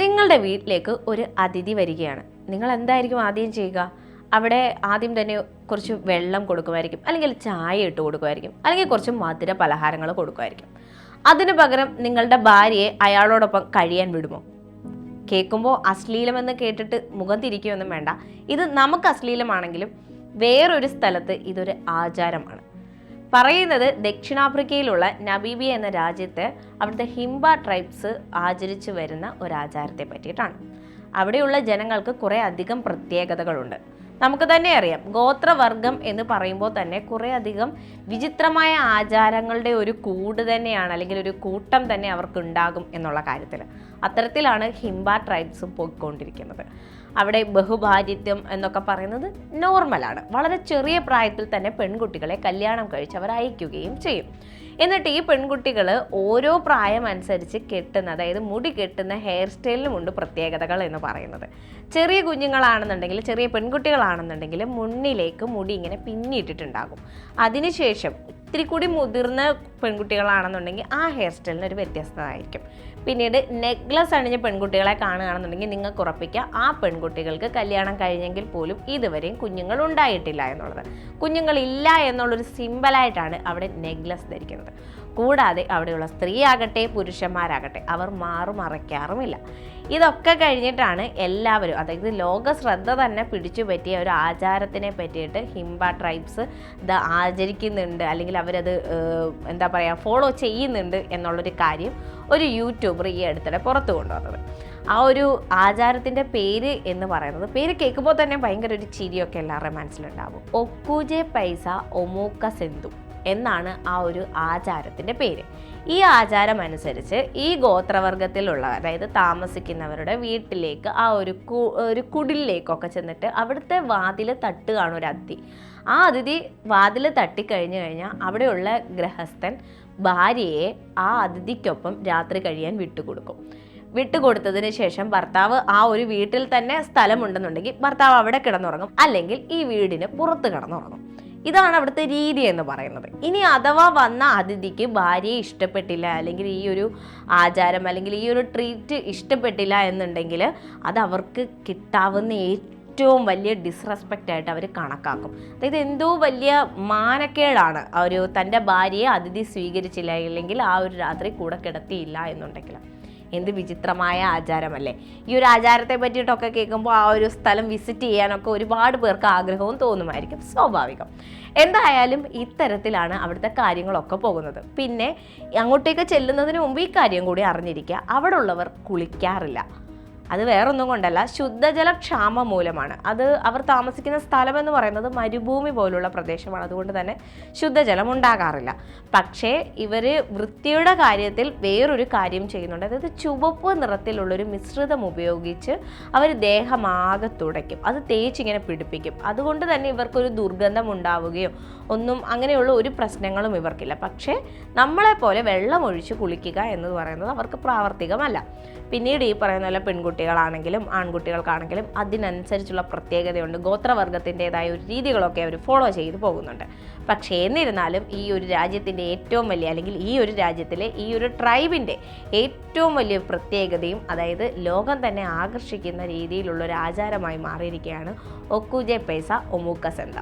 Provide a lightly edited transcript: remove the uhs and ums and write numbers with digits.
നിങ്ങളുടെ വീട്ടിലേക്ക് ഒരു അതിഥി വരികയാണ്. നിങ്ങൾ എന്തായിരിക്കും ആദ്യം ചെയ്യുക? അവിടെ ആദ്യം തന്നെ കുറച്ച് വെള്ളം കൊടുക്കുമായിരിക്കും, അല്ലെങ്കിൽ ചായ ഇട്ട് കൊടുക്കുമായിരിക്കും, അല്ലെങ്കിൽ കുറച്ച് മധുര പലഹാരങ്ങൾ കൊടുക്കുമായിരിക്കും. അതിന് പകരം നിങ്ങളുടെ ഭാര്യയെ അയാളോടൊപ്പം കഴിയാൻ വിടുമോ? കേൾക്കുമ്പോൾ അശ്ലീലമെന്ന് കേട്ടിട്ട് മുഖം തിരിക്കുകയൊന്നും വേണ്ട. ഇത് നമുക്ക് അശ്ലീലമാണെങ്കിലും വേറൊരു സ്ഥലത്ത് ഇതൊരു ആചാരമാണ്. പറയുന്നത് ദക്ഷിണാഫ്രിക്കയിലുള്ള നമീബിയ എന്ന രാജ്യത്ത് അവിടുത്തെ ഹിംബ ട്രൈബ്സ് ആചരിച്ചു വരുന്ന ഒരു ആചാരത്തെ പറ്റിയിട്ടാണ്. അവിടെയുള്ള ജനങ്ങൾക്ക് കുറേ അധികം പ്രത്യേകതകളുണ്ട്. നമുക്ക് തന്നെ അറിയാം, ഗോത്രവർഗം എന്ന് പറയുമ്പോൾ തന്നെ കുറേ അധികം വിചിത്രമായ ആചാരങ്ങളുടെ ഒരു കൂട് തന്നെയാണ്, അല്ലെങ്കിൽ ഒരു കൂട്ടം തന്നെ അവർക്ക് ഉണ്ടാകും എന്നുള്ള കാര്യത്തിൽ. അത്തരത്തിലാണ് ഹിംബ ട്രൈബ്സും പോയിക്കൊണ്ടിരിക്കുന്നത്. അവിടെ ബഹുഭാര്യത്വം എന്നൊക്കെ പറയുന്നത് നോർമലാണ്. വളരെ ചെറിയ പ്രായത്തിൽ തന്നെ പെൺകുട്ടികളെ കല്യാണം കഴിച്ച് അവർ അയക്കുകയും ചെയ്യും. എന്നിട്ട് ഈ പെൺകുട്ടികൾ ഓരോ പ്രായം അനുസരിച്ച് കെട്ടുന്ന, അതായത് മുടി കെട്ടുന്ന ഹെയർ സ്റ്റൈലിനുമുണ്ട് പ്രത്യേകതകൾ എന്ന് പറയുന്നത്. ചെറിയ കുഞ്ഞുങ്ങളാണെന്നുണ്ടെങ്കിൽ, ചെറിയ പെൺകുട്ടികളാണെന്നുണ്ടെങ്കിൽ മുന്നിലേക്ക് മുടി ഇങ്ങനെ പിന്നിയിട്ടിട്ടുണ്ടാകും. അതിനുശേഷം ഇത്തിരി കൂടി മുതിർന്ന പെൺകുട്ടികളാണെന്നുണ്ടെങ്കിൽ ആ ഹെയർ സ്റ്റൈലിന് ഒരു വ്യത്യസ്തമായിരിക്കും. പിന്നീട് നെക്ലസ് അണിഞ്ഞ പെൺകുട്ടികളെ കാണുകയാണെന്നുണ്ടെങ്കിൽ നിങ്ങൾക്ക് ഉറപ്പിക്കുക ആ പെൺകുട്ടികൾക്ക് കല്യാണം കഴിഞ്ഞെങ്കിൽ പോലും ഇതുവരെയും കുഞ്ഞുങ്ങൾ ഉണ്ടായിട്ടില്ല എന്നുള്ളത്. കുഞ്ഞുങ്ങളില്ല എന്നുള്ളൊരു സിമ്പലായിട്ടാണ് അവിടെ നെക്ലസ് ധരിക്കുന്നത്. കൂടാതെ അവിടെയുള്ള സ്ത്രീ ആകട്ടെ പുരുഷന്മാരാകട്ടെ അവർ മറയ്ക്കാറുമില്ല. ഇതൊക്കെ കഴിഞ്ഞിട്ടാണ് എല്ലാവരും, അതായത് ലോക ശ്രദ്ധ തന്നെ പിടിച്ചു പറ്റിയ ഒരു ആചാരത്തിനെ പറ്റിയിട്ട് ഹിംബ ട്രൈബ്സ് ഇത് ആചരിക്കുന്നുണ്ട്, അല്ലെങ്കിൽ അവരത് എന്താ പറയുക ഫോളോ ചെയ്യുന്നുണ്ട് എന്നുള്ളൊരു കാര്യം ഒരു യൂട്യൂബർ ഈ അടുത്തിടെ പുറത്തു കൊണ്ടുവന്നത്. ആ ഒരു ആചാരത്തിൻ്റെ പേര് എന്ന് പറയുന്നത്, പേര് കേൾക്കുമ്പോൾ തന്നെ ഭയങ്കര ഒരു ചിരിയൊക്കെ എല്ലാവരുടെയും മനസ്സിലുണ്ടാവും. ഒക്കുജെ പൈസ ഒമൂക്ക സെന്തു എന്നാണ് ആ ഒരു ആചാരത്തിൻ്റെ പേര്. ഈ ആചാരം അനുസരിച്ച് ഈ ഗോത്രവർഗത്തിലുള്ള, അതായത് താമസിക്കുന്നവരുടെ വീട്ടിലേക്ക് ആ ഒരു കുടിലേക്കൊക്കെ ചെന്നിട്ട് അവിടുത്തെ വാതിൽ തട്ടുകയാണ് ഒരു അതിഥി. ആ അതിഥി വാതിൽ തട്ടിക്കഴിഞ്ഞു കഴിഞ്ഞാൽ അവിടെയുള്ള ഗൃഹസ്ഥൻ ഭാര്യയെ ആ അതിഥിക്കൊപ്പം രാത്രി കഴിയാൻ വിട്ടുകൊടുത്തതിന് ശേഷം ഭർത്താവ് ആ ഒരു വീട്ടിൽ തന്നെ സ്ഥലമുണ്ടെന്നുണ്ടെങ്കിൽ ഭർത്താവ് അവിടെ കിടന്നുറങ്ങും, അല്ലെങ്കിൽ ഈ വീടിന് പുറത്ത് കിടന്നുറങ്ങും. ഇതാണ് അവിടുത്തെ രീതി എന്ന് പറയുന്നത്. ഇനി അഥവാ വന്ന അതിഥിക്ക് ഭാര്യയെ ഇഷ്ടപ്പെട്ടില്ല, അല്ലെങ്കിൽ ഈ ഒരു ആചാരം അല്ലെങ്കിൽ ഈ ഒരു ട്രീറ്റ് ഇഷ്ടപ്പെട്ടില്ല എന്നുണ്ടെങ്കിൽ അത് അവർക്ക് കിട്ടാവുന്ന ഏറ്റവും വലിയ ഡിസ്റെസ്പെക്റ്റ് ആയിട്ട് അവർ കണക്കാക്കും. അതായത് എന്തോ വലിയ മാനക്കേടാണ് തൻ്റെ ഭാര്യയെ അതിഥി സ്വീകരിച്ചില്ല, അല്ലെങ്കിൽ ആ ഒരു രാത്രി കൂടെ കിടത്തിയില്ല എന്നുണ്ടെങ്കിൽ. എന്ത് വിചിത്രമായ ആചാരമല്ലേ! ഈ ഒരു ആചാരത്തെ പറ്റിയിട്ടൊക്കെ കേൾക്കുമ്പോൾ ആ ഒരു സ്ഥലം വിസിറ്റ് ചെയ്യാനൊക്കെ ഒരുപാട് പേർക്ക് ആഗ്രഹവും തോന്നുമായിരിക്കും, സ്വാഭാവികം. എന്തായാലും ഇത്തരത്തിലാണ് അവിടുത്തെ കാര്യങ്ങളൊക്കെ പോകുന്നത്. പിന്നെ അങ്ങോട്ടേക്ക് ചെല്ലുന്നതിന് മുമ്പ് ഈ കാര്യം കൂടി അറിഞ്ഞിരിക്കുക, അവിടെ ഉള്ളവർ കുളിക്കാറില്ല. അത് വേറൊന്നും കൊണ്ടല്ല, ശുദ്ധജലക്ഷാമം മൂലമാണ്. അത് അവർ താമസിക്കുന്ന സ്ഥലം എന്ന് പറയുന്നത് മരുഭൂമി പോലുള്ള പ്രദേശമാണ്. അതുകൊണ്ട് തന്നെ ശുദ്ധജലം ഉണ്ടാകാറില്ല. പക്ഷേ ഇവർ വൃത്തിയുടെ കാര്യത്തിൽ വേറൊരു കാര്യം ചെയ്യുന്നുണ്ട്. അതായത് ചുവപ്പ് നിറത്തിലുള്ളൊരു മിശ്രിതം ഉപയോഗിച്ച് അവർ ദേഹമാകെ തുടയ്ക്കും, അത് തേച്ചിങ്ങനെ പിടിപ്പിക്കും. അതുകൊണ്ട് തന്നെ ഇവർക്കൊരു ദുർഗന്ധം ഉണ്ടാവുകയോ ഒന്നും അങ്ങനെയുള്ള ഒരു പ്രശ്നങ്ങളും ഇവർക്കില്ല. പക്ഷേ നമ്മളെപ്പോലെ വെള്ളമൊഴിച്ച് കുളിക്കുക എന്ന് പറയുന്നത് അവർക്ക് പ്രാവർത്തികമല്ല. പിന്നീട് ഈ പറയുന്ന പോലെ പെൺകുട്ടികളാണെങ്കിലും ആൺകുട്ടികൾക്കാണെങ്കിലും അതിനനുസരിച്ചുള്ള പ്രത്യേകതയുണ്ട്. ഗോത്രവർഗത്തിൻ്റെതായ ഒരു രീതികളൊക്കെ അവർ ഫോളോ ചെയ്ത് പോകുന്നുണ്ട്. പക്ഷേ എന്നിരുന്നാലും ഈ ഒരു രാജ്യത്തിൻ്റെ ഏറ്റവും വലിയ, അല്ലെങ്കിൽ ഈ ഒരു രാജ്യത്തിലെ ഈ ഒരു ട്രൈബിൻ്റെ ഏറ്റവും വലിയ പ്രത്യേകതയും, അതായത് ലോകം തന്നെ ആകർഷിക്കുന്ന രീതിയിലുള്ള ഒരു ആചാരമായി മാറിയിരിക്കുകയാണ് ഒക്കുജെ പൈസ ഒമൂക്ക സെന്ത.